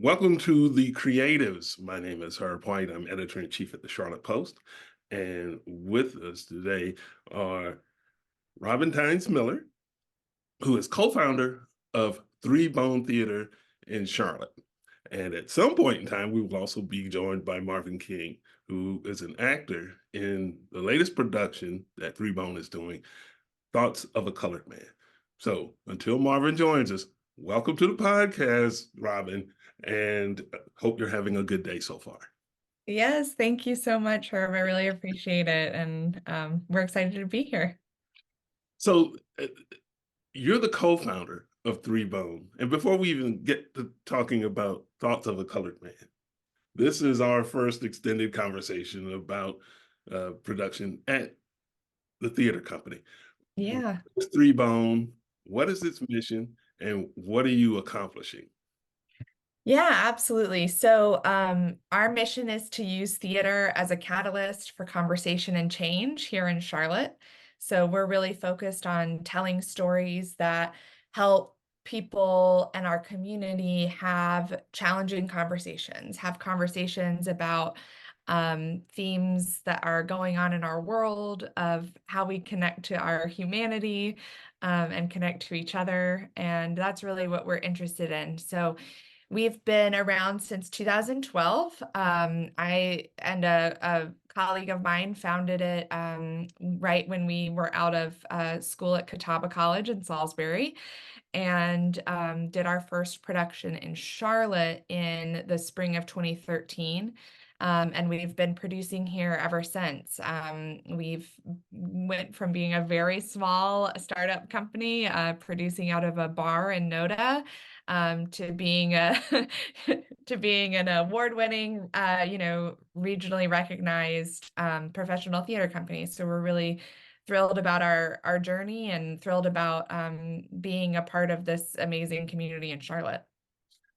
Welcome to The Creatives. My name is Herb White. I'm editor-in-chief at the Charlotte Post. And with us today are Robin Tynes-Miller, who is co-founder of Three Bone Theater in Charlotte. And at some point in time, we will also be joined by Marvin King, who is an actor in the latest production that Three Bone is doing, Thoughts of a Colored Man. So until Marvin joins us, welcome to the podcast, Robin, and hope you're having a good day so far. Yes, thank you so much, Herb. I really appreciate it. And we're excited to be here. So you're the co-founder of Three Bone. And before we even get to talking about Thoughts of a Colored Man, this is our first extended conversation about production at the theater company. Yeah. What's Three Bone? What is its mission? And what are you accomplishing? Yeah, absolutely. So, our mission is to use theater as a catalyst for conversation and change here in Charlotte. So, we're really focused on telling stories that help people and our community have challenging conversations, have conversations about themes that are going on in our world, of how we connect to our humanity, and connect to each other. And that's really what we're interested in. So, we've been around since 2012. I and a colleague of mine founded it right when we were out of school at Catawba College in Salisbury, and did our first production in Charlotte in the spring of 2013. And we've been producing here ever since. We've went from being a very small startup company, producing out of a bar in Noda, to being a to being an award-winning, regionally recognized professional theater company. So we're really thrilled about our journey and thrilled about being a part of this amazing community in Charlotte.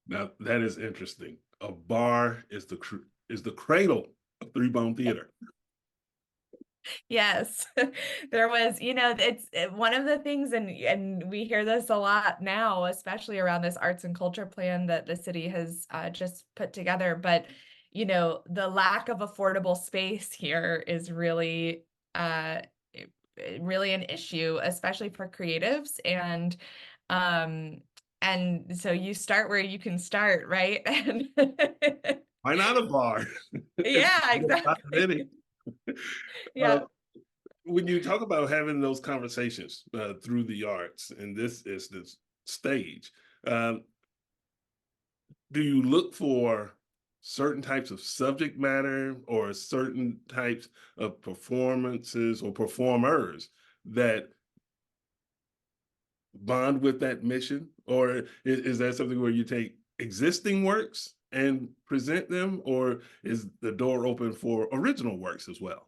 Now that is interesting. A bar is the cradle of Three Bone Theater. Yes, there was, one of the things, and we hear this a lot now, especially around this arts and culture plan that the city has just put together. But, the lack of affordable space here is really, uh, really an issue, especially for creatives. Um, and so you start where you can start, right? And Why not a bar? yeah, Not exactly. many. Uh, Yeah. when you talk about having those conversations through the arts, in this instance, stage, um, do you look for certain types of subject matter or certain types of performances or performers that bond with that mission? Or is that something where you take existing works and present them, or is the door open for original works as well?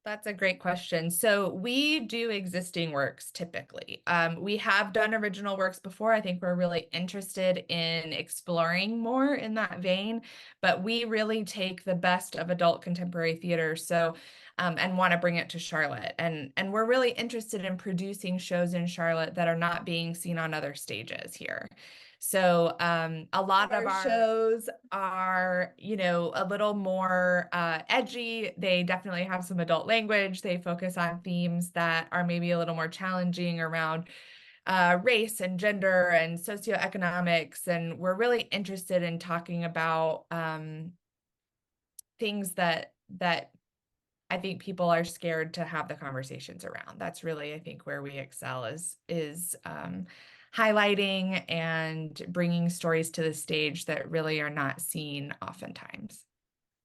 That's a great question. So we do existing works typically. We have done original works before. I think we're really interested in exploring more in that vein, but we really take the best of adult contemporary theater. So, and want to bring it to Charlotte. And we're really interested in producing shows in Charlotte that are not being seen on other stages here. So a lot of our shows are, a little more edgy. They definitely have some adult language. They focus on themes that are maybe a little more challenging around race and gender and socioeconomics. And we're really interested in talking about things that I think people are scared to have the conversations around. That's really, I think, where we excel is highlighting and bringing stories to the stage that really are not seen oftentimes.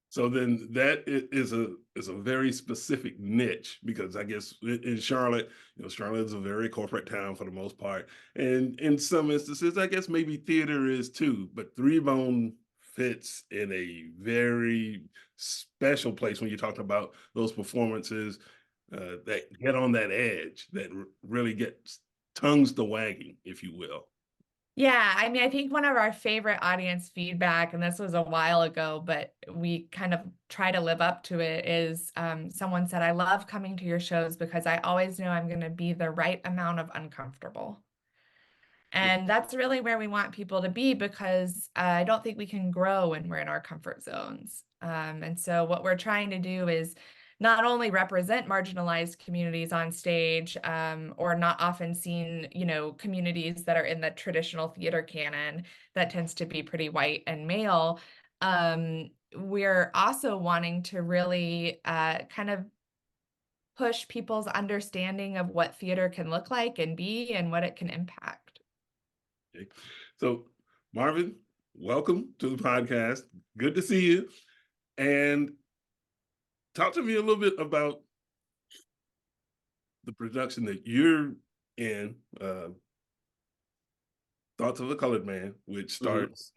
So then that is a very specific niche, because I guess in Charlotte, Charlotte is a very corporate town for the most part, and in some instances, I guess maybe theater is too. But Three Bone fits in a very special place when you're talking about those performances that get on that edge, that really gets tongues to wagging, if you will. Yeah, I mean, I think one of our favorite audience feedback, and this was a while ago, but we kind of try to live up to it, is someone said, I love coming to your shows because I always know I'm going to be the right amount of uncomfortable. And that's really where we want people to be because I don't think we can grow when we're in our comfort zones. And so, what we're trying to do is not only represent marginalized communities on stage or not often seen, communities that are in the traditional theater canon that tends to be pretty white and male. We're also wanting to really kind of push people's understanding of what theater can look like and be and what it can impact. Okay. So, Marvin, welcome to the podcast. Good to see you. And talk to me a little bit about the production that you're in, Thoughts of a Colored Man, which Mhm. starts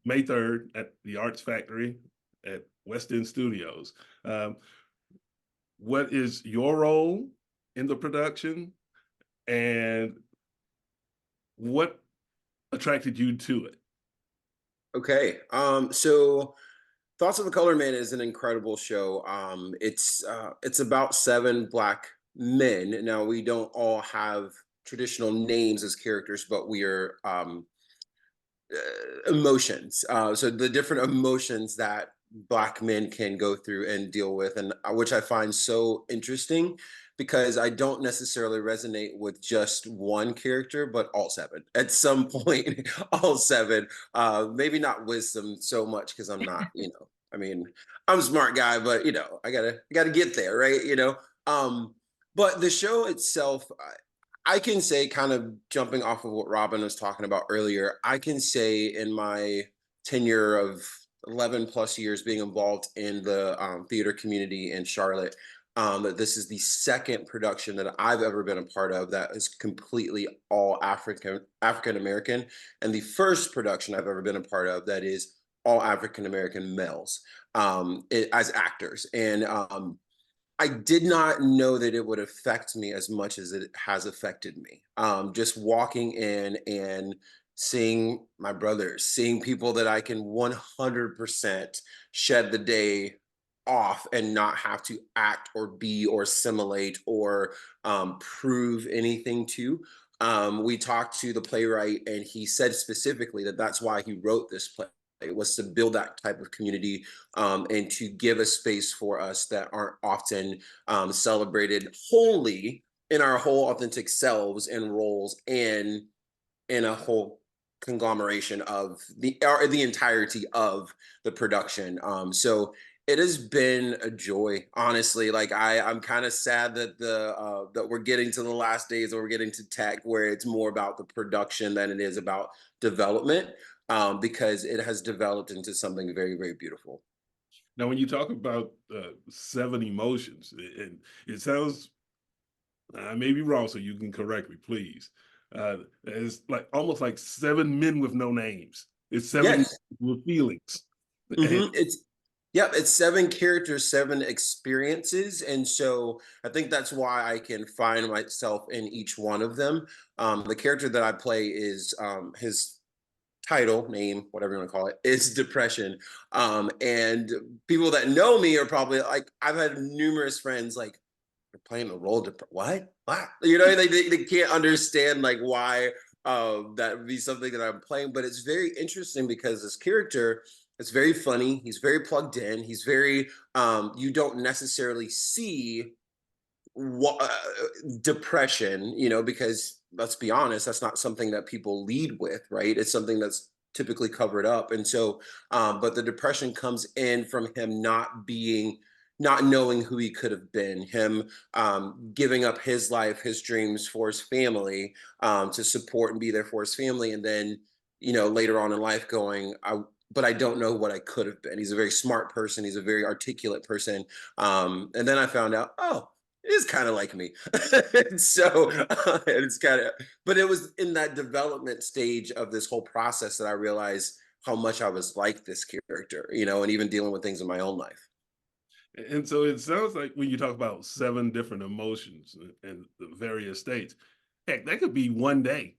May 3rd at the Arts Factory at West End Studios. What is your role in the production, and what attracted you to it? Okay. So Thoughts of a Color Man is an incredible show. It's about seven Black men. Now we don't all have traditional names as characters, but we are emotions. So the different emotions that Black men can go through and deal with, and which I find so interesting because I don't necessarily resonate with just one character, but all seven. At some point, all seven. Maybe not wisdom so much because I'm not, I mean, I'm a smart guy, but I gotta get there, right? But the show itself, I can say, kind of jumping off of what Robin was talking about earlier, I can say in my tenure of 11 plus years being involved in the theater community in Charlotte, that this is the second production that I've ever been a part of that is completely all African American, and the first production I've ever been a part of that is all African American males as actors. And I did not know that it would affect me as much as it has affected me. Just walking in and seeing my brothers, seeing people that I can 100% shed the day off and not have to act or be or assimilate or prove anything to. We talked to the playwright, and he said specifically that that's why he wrote this play. It was to build that type of community and to give a space for us that aren't often celebrated wholly in our whole authentic selves and roles and in a whole conglomeration of the entirety of the production. So it has been a joy, honestly. Like I'm kind of sad that that we're getting to the last days, or we're getting to tech, where it's more about the production than it is about development, because it has developed into something very, very beautiful. Now, when you talk about seven emotions, and it sounds, I may be wrong, so you can correct me, please. It's like almost like seven men with no names. It's seven Yes. with feelings. And It's seven characters, seven experiences. And so I think that's why I can find myself in each one of them. The character that I play is his title, name, whatever you want to call it, is depression. And people that know me are probably like, I've had numerous friends like, you're playing the role what they can't understand like why that would be something that I'm playing. But it's very interesting because this character, it's very funny, he's very plugged in, he's very you don't necessarily see what depression, because let's be honest, that's not something that people lead with, right? It's something that's typically covered up. And so but the depression comes in from him not knowing who he could have been, him giving up his life, his dreams for his family, to support and be there for his family, and then later on in life going, but I don't know what I could have been. He's a very smart person, he's a very articulate person, and then I found out, oh, it is kind of like me. So it's kind of, but it was in that development stage of this whole process that I realized how much I was like this character, and even dealing with things in my own life. so it sounds like when you talk about seven different emotions and the various states, heck, that could be one day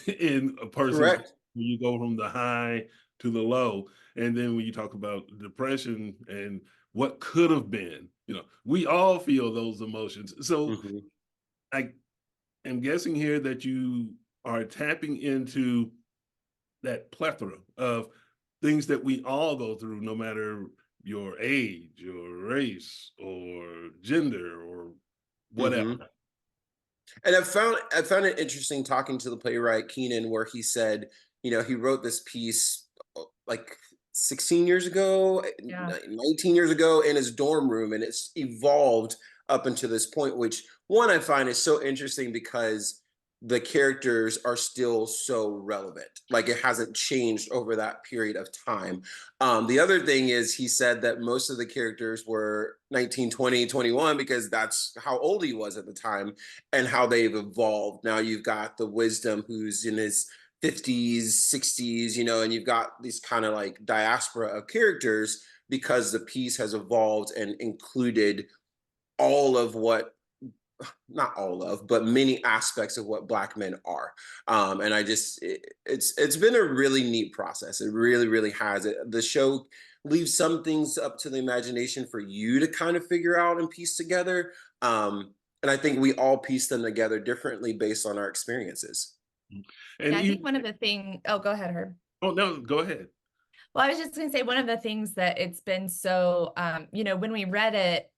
in a person's life, Correct. when you go from the high to the low. And then when you talk about depression and what could have been, we all feel those emotions. So Hmm. I am guessing here that you are tapping into that plethora of things that we all go through, no matter your age, your race, or gender, or whatever. Mhm. And I found it interesting talking to the playwright Keenan, where he said, he wrote this piece like 16 years ago, Yeah. 19 years ago in his dorm room, and it's evolved up until this point, which one I find is so interesting because the characters are still so relevant. Like it hasn't changed over that period of time. The other thing is he said that most of the characters were 19, 20, 21 because that's how old he was at the time and how they've evolved. Now you've got the wisdom who's in his 50s, 60s, and you've got these kind of like diaspora of characters because the piece has evolved and included all of what, not all of, but many aspects of what Black men are. And it's been a really neat process. It really, really has. The show leaves some things up to the imagination for you to kind of figure out and piece together. And I think we all piece them together differently based on our experiences. And Yeah, I think even, one of the thing, oh, go ahead, Herb. oh no, go ahead. Well, I was just going to say one of the things that it's been so, when we read it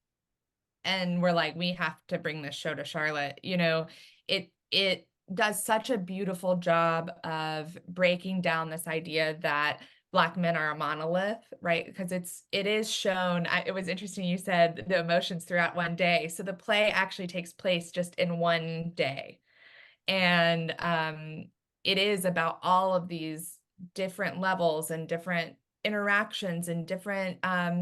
and we're like, we have to bring this show to Charlotte, it does such a beautiful job of breaking down this idea that Black men are a monolith, right? Because it is shown. It was interesting you said the emotions throughout one day. So the play actually takes place just in one day. And it is about all of these different levels and different interactions and different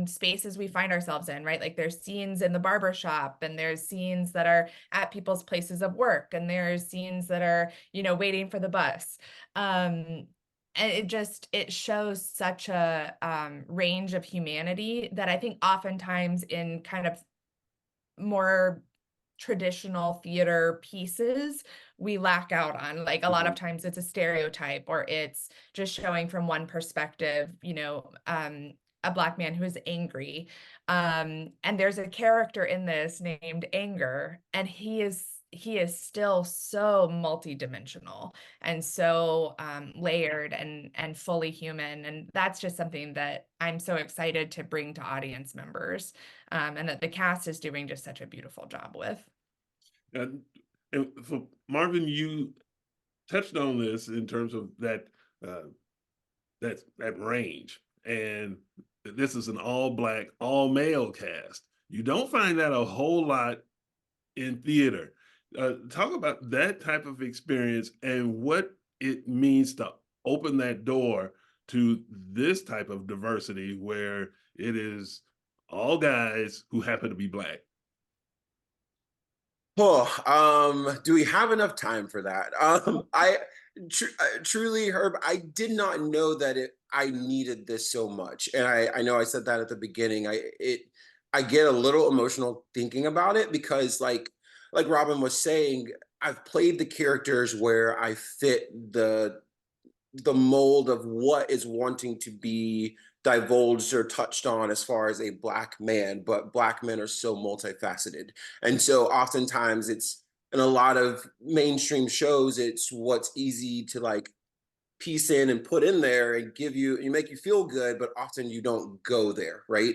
spaces we find ourselves in, right? Like there's scenes in the barber shop, and there's scenes that are at people's places of work, and there's scenes that are, waiting for the bus. And it shows such a range of humanity that I think oftentimes in kind of more traditional theater pieces we lack out on. Like a lot of times it's a stereotype, or it's just showing from one perspective, a Black man who is angry. And there's a character in this named Anger, and he is still so multidimensional and so layered and fully human. And that's just something that I'm so excited to bring to audience members, and that the cast is doing just such a beautiful job with. And, and for Marvin, you touched on this in terms of uh, that range, and this is an all Black, all male cast. You don't find that a whole lot in theater. Talk about that type of experience and what it means to open that door to this type of diversity where it is all guys who happen to be Black. Do we have enough time for that? Truly, Herb, I did not know that I needed this so much, and I know I said that at the beginning. I get a little emotional thinking about it because, like Robin was saying, I've played the characters where I fit the mold of what is wanting to be divulged or touched on as far as a Black man, but Black men are so multifaceted. And so oftentimes it's in a lot of mainstream shows, it's what's easy to like piece in and put in there and you make you feel good, but often you don't go there, right?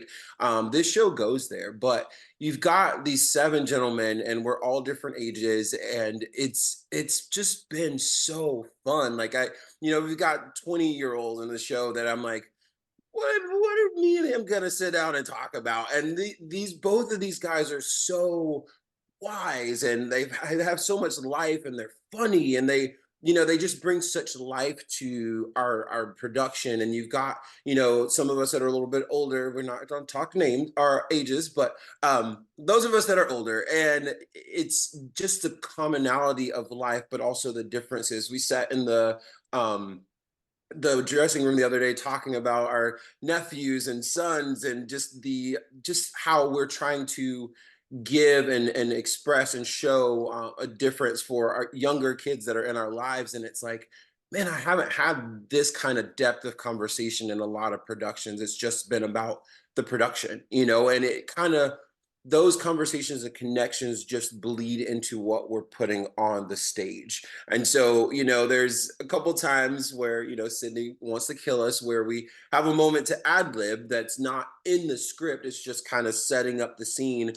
This show goes there, but you've got these seven gentlemen and we're all different ages, and it's just been so fun. Like we've got 20-year-olds in the show that I'm like, what are me and him gonna sit down and talk about? And these both of these guys are so wise, and they have so much life, and they're funny, and they just bring such life to our production. And you've got some of us that are a little bit older, we're not going to talk names our ages, but those of us that are older, and it's just the commonality of life, but also the differences. We sat in the dressing room the other day talking about our nephews and sons, and just how we're trying to give and express and show a difference for our younger kids that are in our lives. And it's like, man, I haven't had this kind of depth of conversation in a lot of productions. It's just been about the production, and it kind of those conversations and connections just bleed into what we're putting on the stage. And so, there's a couple times where, Sydney wants to kill us, where we have a moment to ad lib that's not in the script. It's just kind of setting up the scene.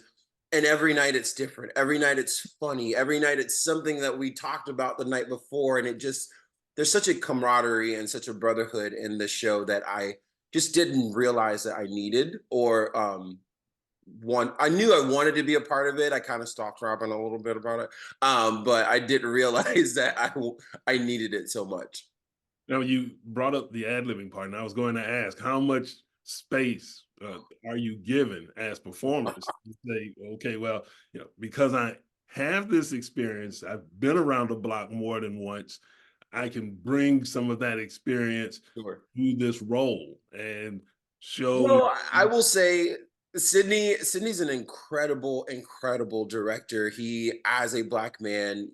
And every night it's different. Every night it's funny. Every night it's something that we talked about the night before. And there's such a camaraderie and such a brotherhood in this show that I just didn't realize that I needed, or I knew I wanted to be a part of it. I kind of stalked Robin a little bit about it, but I didn't realize that I needed it so much. Now, you brought up the ad-libbing part, and I was going to ask, how much space are you given as performers to say, okay, well, because I have this experience, I've been around the block more than once, I can bring some of that experience Sure. to this role and show. I will say Sydney's an incredible director. He, as a Black man,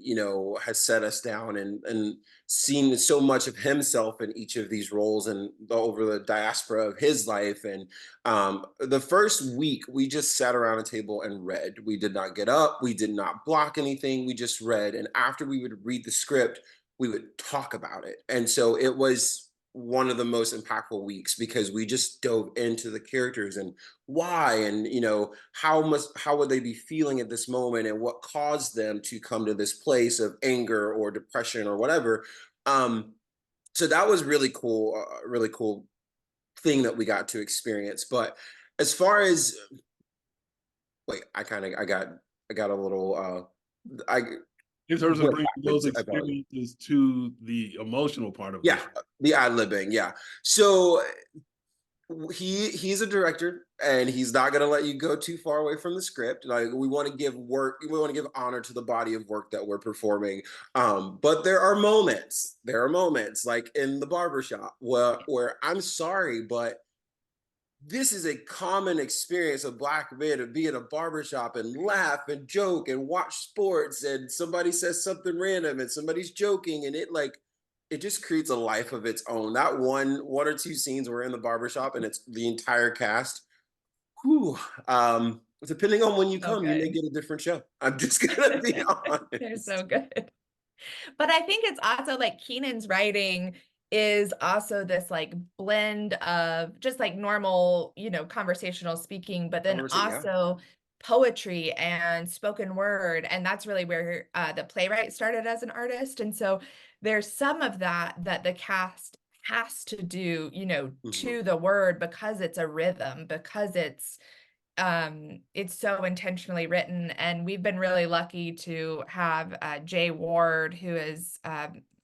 has set us down and seen so much of himself in each of these roles and over the diaspora of his life. And the first week, we just sat around a table and read. We did not get up. We did not block anything. We just read. And after we would read the script, we would talk about it. And so it was one of the most impactful weeks, because we just dove into the characters and why, and how would they be feeling at this moment, and what caused them to come to this place of anger or depression or whatever. So that was really cool, a really cool thing that we got to experience. But as far as wait, I got a little I In terms of went bringing those backwards. I apologize. experiences to the emotional part of Yeah, this. the ad-libbing, yeah. So he's a director, and he's not going to let you go too far away from the script. Like, we want to give honor to the body of work that we're performing. But there are moments like in the barbershop where I'm sorry, but this is a common experience of Black men, to be in a barbershop and laugh and joke and watch sports, and somebody says something random and somebody's joking, and it just creates a life of its own. That one or two scenes were in the barbershop, and it's the entire cast. Whew. Depending on when you So come, you may good. get a different show. I'm just gonna be They're honest. so good. But I think it's also like Keenan's writing is also this like blend of just like normal, conversational speaking, but then Yeah. also poetry and spoken word. And that's really where the playwright started as an artist. And so there's some of that the cast has to do, Mhm. to the word, because it's a rhythm, because it's so intentionally written. And we've been really lucky to have Jay Ward, who is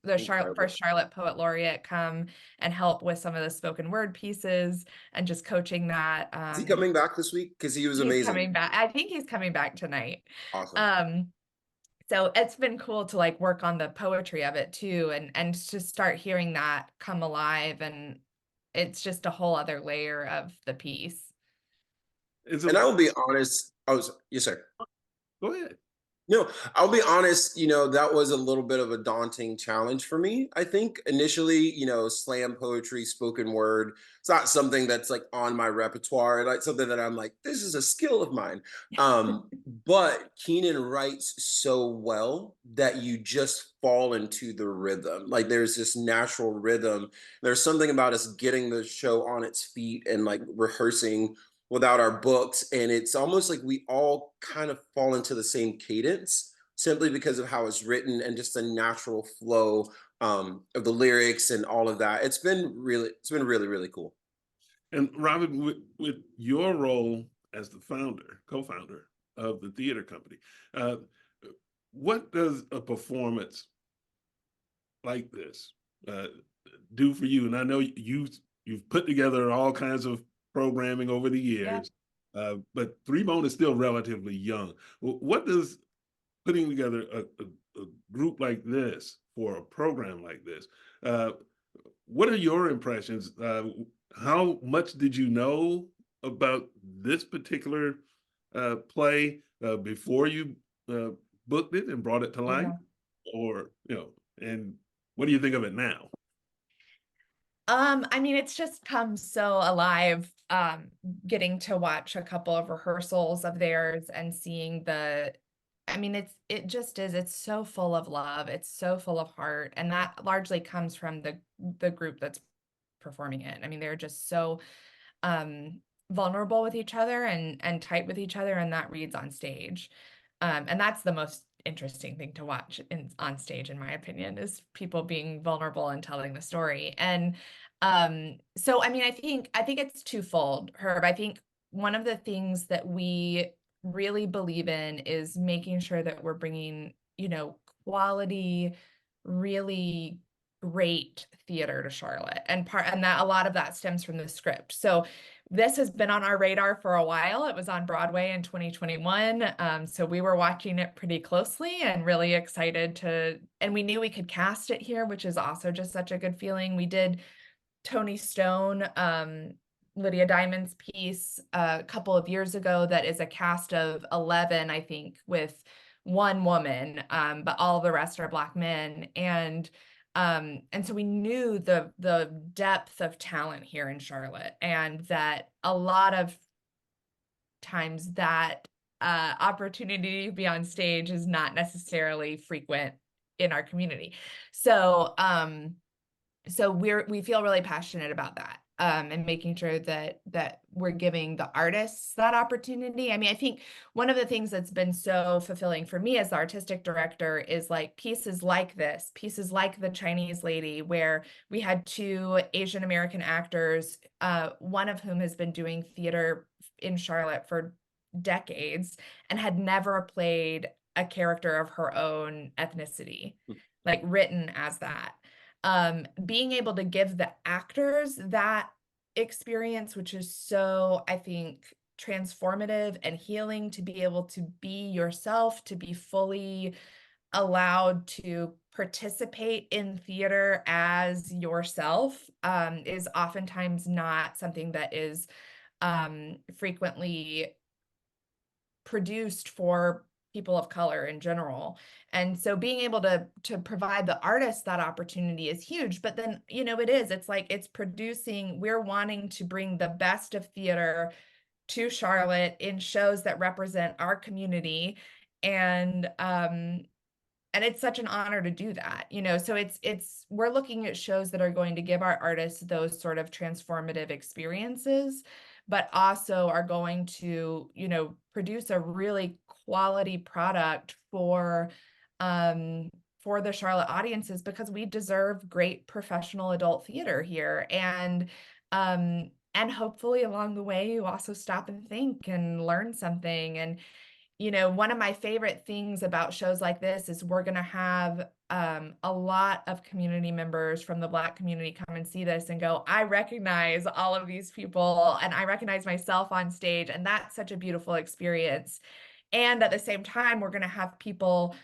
the Incredible. first Charlotte Poet Laureate, come and help with some of the spoken word pieces and just coaching that. Is he coming back this week? Because he was He's amazing. coming back. I think he's coming back tonight. Awesome. Um, so it's been cool to like work on the poetry of it too, and to start hearing that come alive, and it's just a whole other layer of the piece. It's And a I will be honest. Yes, sir. Go ahead. No, I'll be honest, that was a little bit of a daunting challenge for me. I think initially, slam poetry, spoken word, it's not something that's like on my repertoire, like something that I'm like, this is a skill of mine. But Keenan writes so well that you just fall into the rhythm. Like, there's this natural rhythm. There's something about us getting the show on its feet and like rehearsing without our books, and it's almost like we all kind of fall into the same cadence, simply because of how it's written and just the natural flow of the lyrics and all of that. It's been really, really cool. And Robin, with your role as the co-founder of the theater company, uh, what does a performance like this uh, do for you? And I know you've put together all kinds of programming over the Yeah. years, but Three Bone is still relatively young. What does putting together a group like this for a program like this? What are your impressions? How much did you know about this particular play before you booked it and brought it to life? Yeah. Or, and what do you think of it now? I mean, it's just come so alive, getting to watch a couple of rehearsals of theirs and seeing I mean, it just is, it's so full of love, it's so full of heart, and that largely comes from the group that's performing it. I mean, they're just so vulnerable with each other and tight with each other, and that reads on stage. And that's the most interesting thing to watch on stage, in my opinion, is people being vulnerable and telling the story. And so, I mean, I think it's twofold, Herb. I think one of the things that we really believe in is making sure that we're bringing, quality, really great theater to Charlotte, and that a lot of that stems from the script. So this has been on our radar for a while. It was on Broadway in 2021, so we were watching it pretty closely and really excited and we knew we could cast it here, which is also just such a good feeling. We did Tony Stone, Lydia Diamond's piece a couple of years ago that is a cast of 11, I think, with one woman, but all the rest are Black men. And so we knew the depth of talent here in Charlotte, and that a lot of times that opportunity to be on stage is not necessarily frequent in our community. So we feel really passionate about that, and making sure that we're giving the artists that opportunity. I mean, I think one of the things that's been so fulfilling for me as the artistic director is like pieces like this, pieces like The Chinese Lady, where we had two Asian American actors, one of whom has been doing theater in Charlotte for decades and had never played a character of her own ethnicity, like written as that. Being able to give the actors that experience, which is so, I think, transformative and healing, to be able to be yourself, to be fully allowed to participate in theater as yourself, is oftentimes not something that is frequently produced for people of color in general. And so being able to provide the artists that opportunity is huge. But then, it's like it's producing, we're wanting to bring the best of theater to Charlotte in shows that represent our community. And it's such an honor to do that, so we're looking at shows that are going to give our artists those sort of transformative experiences, but also are going to, produce a really quality product for the Charlotte audiences, because we deserve great professional adult theater here. And hopefully along the way, you also stop and think and learn something. And one of my favorite things about shows like this is we're going to have a lot of community members from the Black community come and see this and go, I recognize all of these people and I recognize myself on stage. And that's such a beautiful experience. And at the same time, we're going to have people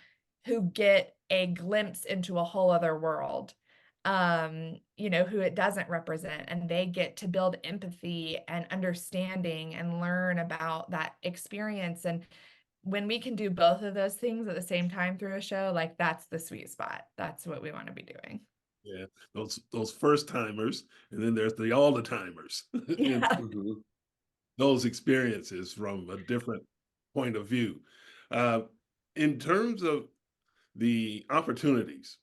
who get a glimpse into a whole other world, who it doesn't represent, and they get to build empathy and understanding and learn about that experience. And when we can do both of those things at the same time through a show, like that's the sweet spot. That's what we want to be doing. Yeah, those first timers, and then there's the all the timers. And Yeah. those experiences from a different point of view. Uh, in terms of the opportunities,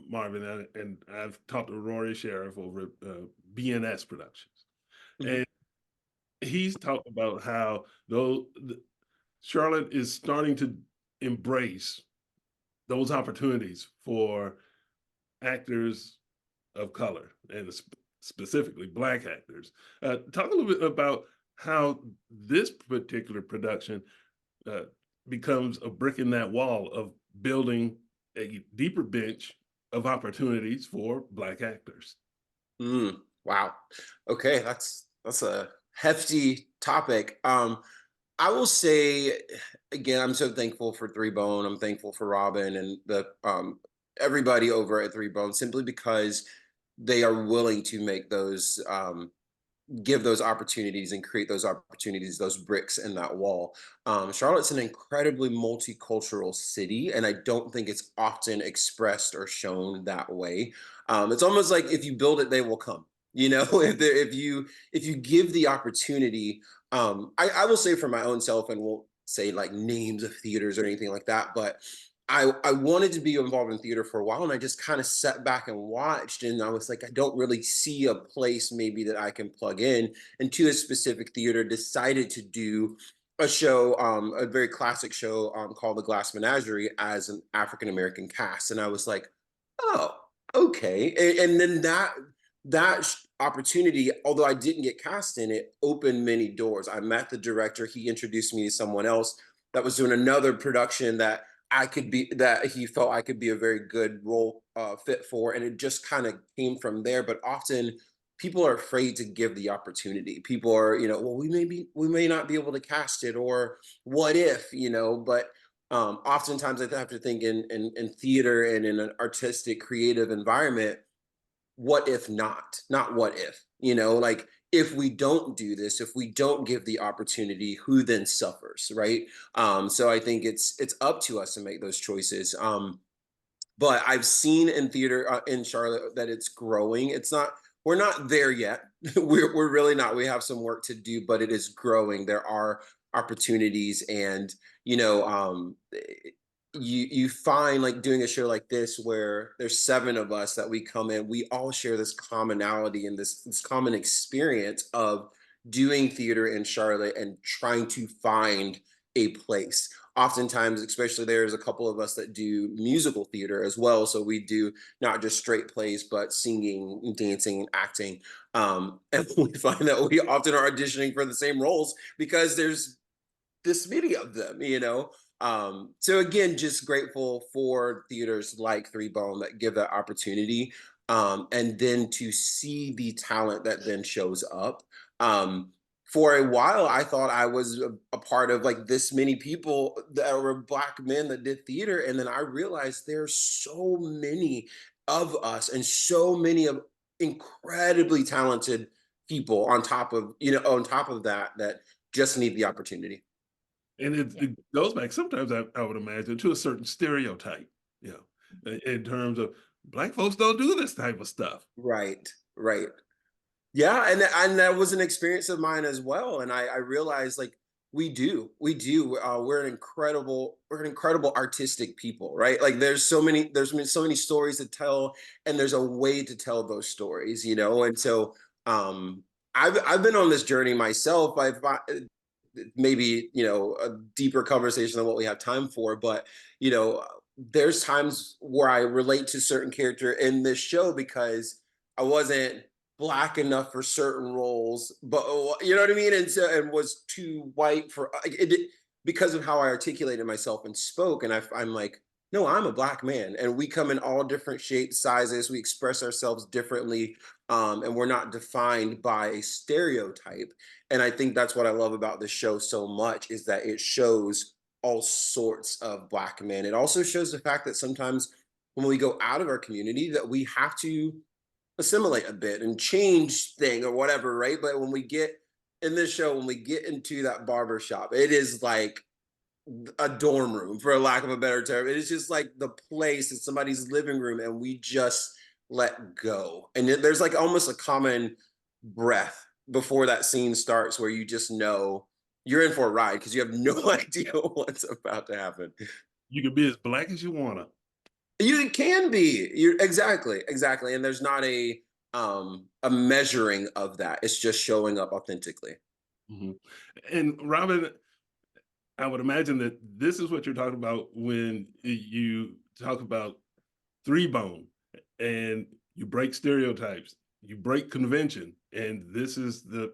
Marvin, and I've talked to Rory Sheriff over at BNS Productions, and he's talked about how Charlotte is starting to embrace those opportunities for actors of color, and specifically Black actors. Talk a little bit about how this particular production becomes a brick in that wall of building a deeper bench of opportunities for Black actors. Wow. Okay, that's a hefty topic. I will say again, I'm so thankful for Three Bone. I'm thankful for Robin and the everybody over at Three Bone, simply because they are willing to make those give those opportunities and create those opportunities, those bricks in that wall. Charlotte's an incredibly multicultural city, and I don't think it's often expressed or shown that way. It's almost like if you build it, they will come. You know, if you give the opportunity, I will say for my own self, and won't say like names of theaters or anything like that, but I wanted to be involved in theater for a while, and I just kind of sat back and watched, and I was like, I don't really see a place maybe that I can plug in. And to a specific theater, decided to do a show, a very classic show, called The Glass Menagerie, as an African American cast, and I was like, oh, okay. And then that opportunity, although I didn't get cast in it, opened many doors. I met the director. He introduced me to someone else that was doing another production that he felt I could be a very good role fit for, and it just kind of came from there. But often people are afraid to give the opportunity. People are, well, we may not be able to cast it, or what if, but oftentimes I have to think in theater and in an artistic creative environment, what if not what if, like, if we don't do this, if we don't give the opportunity, who then suffers, right? So I think it's up to us to make those choices. But I've seen in theater, in Charlotte, that it's growing. We're not there yet. We're really not. We have some work to do, but it is growing. There are opportunities, and you find, like, doing a show like this where there's 7 of us that we come in, we all share this commonality and this common experience of doing theater in Charlotte and trying to find a place. Oftentimes, especially, there's a couple of us that do musical theater as well, so we do not just straight plays, but singing, dancing, and acting. And we find that we often are auditioning for the same roles because there's this many of them, so again, just grateful for theaters like Three Bone that give that opportunity, and then to see the talent that then shows up. um, for a while I thought I was a part of, like, this many people that were Black men that did theater, and then I realized there's so many of us, and so many of incredibly talented people on top of that just need the opportunity. And Yeah. it goes back sometimes, I would imagine, to a certain stereotype, in terms of Black folks don't do this type of stuff. Right, right. Yeah, and that was an experience of mine as well, and I realized, like, we do. We're an incredible artistic people, right? Like, there's been so many stories to tell, and there's a way to tell those stories, and so I've been on this journey myself. Maybe, a deeper conversation than what we have time for, but you know there's times where I relate to certain character in this show because I wasn't Black enough for certain roles, but you know what I mean, and was too white for because of how I articulated myself and spoke. And I'm like, no, I'm a Black man, and we come in all different shapes, sizes. We express ourselves differently, and we're not defined by a stereotype. And I think that's what I love about this show so much, is that it shows all sorts of Black men. It also shows the fact that sometimes when we go out of our community, that we have to assimilate a bit and change thing or whatever, right? But when we get in this show, when we get into that barber shop, it is like a dorm room, for a lack of a better term. It is just like the place, it's somebody's living room, and we just let go. And there's like almost a common breath before that scene starts, where you just know you're in for a ride because you have no idea what's about to happen. You can be as Black as you wanna. You can be. You're exactly. And there's not a measuring of that. It's just showing up authentically. Mhm. And Robin, I would imagine that this is what you're talking about when you talk about Three Bone, and you break stereotypes, you break convention, and this is the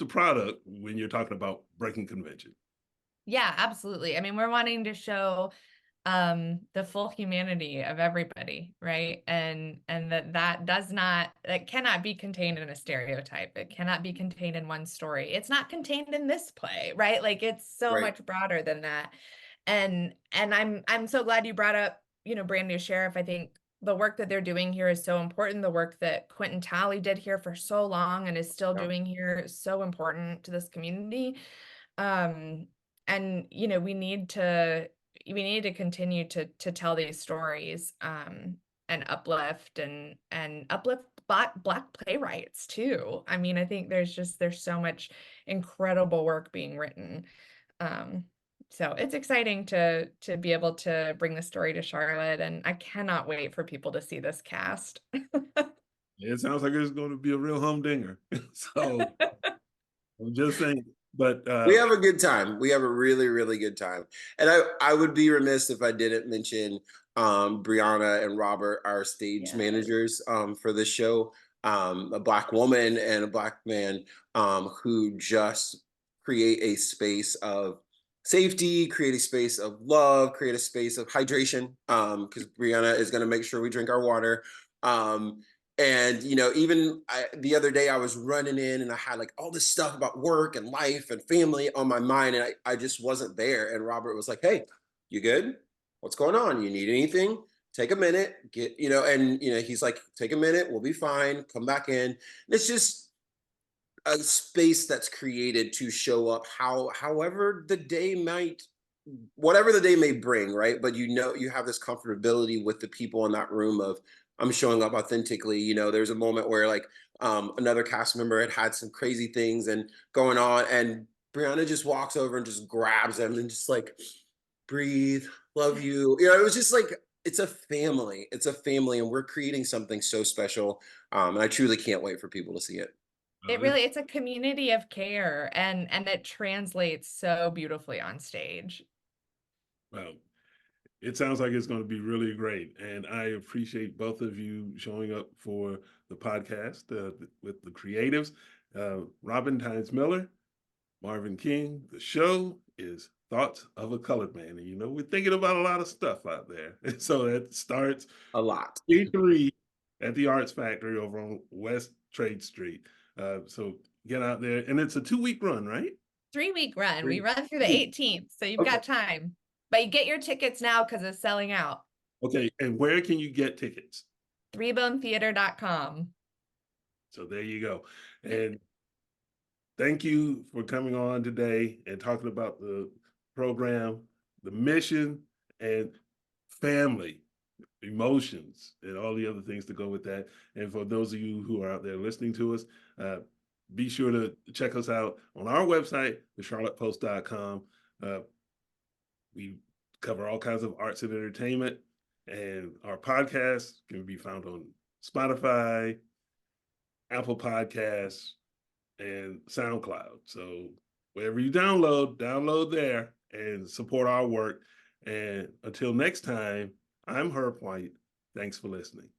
product when you're talking about breaking convention. Yeah, absolutely. I mean, we're wanting to show the full humanity of everybody, right? And that cannot be contained in a stereotype. It cannot be contained in one story. It's not contained in this play, right? Like, it's so Right. much broader than that. And I'm so glad you brought up, Brand New Sheriff. I think the work that they're doing here is so important. The work that Quentin Talley did here for so long and is still Yeah. doing here is so important to this community. Um, and we need to continue to tell these stories, and uplift Black playwrights too. I mean, I think there's so much incredible work being written. So it's exciting to be able to bring the story to Charlotte, and I cannot wait for people to see this cast. It sounds like it's going to be a real humdinger. So I'm just saying, but We have a good time. We have a really, really good time. And I would be remiss if I didn't mention Brianna and Robert, our stage Yeah. managers for this show. A Black woman and a Black man who just create a space of safety, create a space of love, create a space of hydration. Because Brianna is going to make sure we drink our water. And even the other day I was running in and I had like all this stuff about work and life and family on my mind, and I just wasn't there. And Robert was like, "Hey, you good? What's going on? You need anything? Take a minute, he's like, take a minute, we'll be fine. Come back in." And it's just a space that's created to show up however the day might, whatever the day may bring, right? But you have this comfortability with the people in that room of, I'm showing up authentically. There's a moment where like another cast member had some crazy things and going on, and Brianna just walks over and just grabs them and just like, breathe, love you. It was just like, it's a family. It's a family, and we're creating something so special. And I truly can't wait for people to see it. It's a community of care, and it translates so beautifully on stage. well, it sounds like it's going to be really great. And I appreciate both of you showing up for the podcast with the creatives. Robin Tynes-Miller, Marvin King. The show is Thoughts of a Colored Man. And we're thinking about a lot of stuff out there. And so that starts A lot. day 3 at the Arts Factory over on West Trade Street. So get out there. And it's a 2-week run, right? 3-week run. We 3 run through the 18th, so you've Okay. got time. But you get your tickets now because it's selling out. Okay. And where can you get tickets? threebonetheater.com. So there you go. And thank you for coming on today and talking about the program, the mission, and family, emotions, and all the other things to go with that. And for those of you who are out there listening to us, be sure to check us out on our website, thecharlottepost.com. We cover all kinds of arts and entertainment, and our podcast can be found on Spotify, Apple Podcasts, and SoundCloud. So wherever you download there and support our work. And until next time, I'm Herb White. Thanks for listening.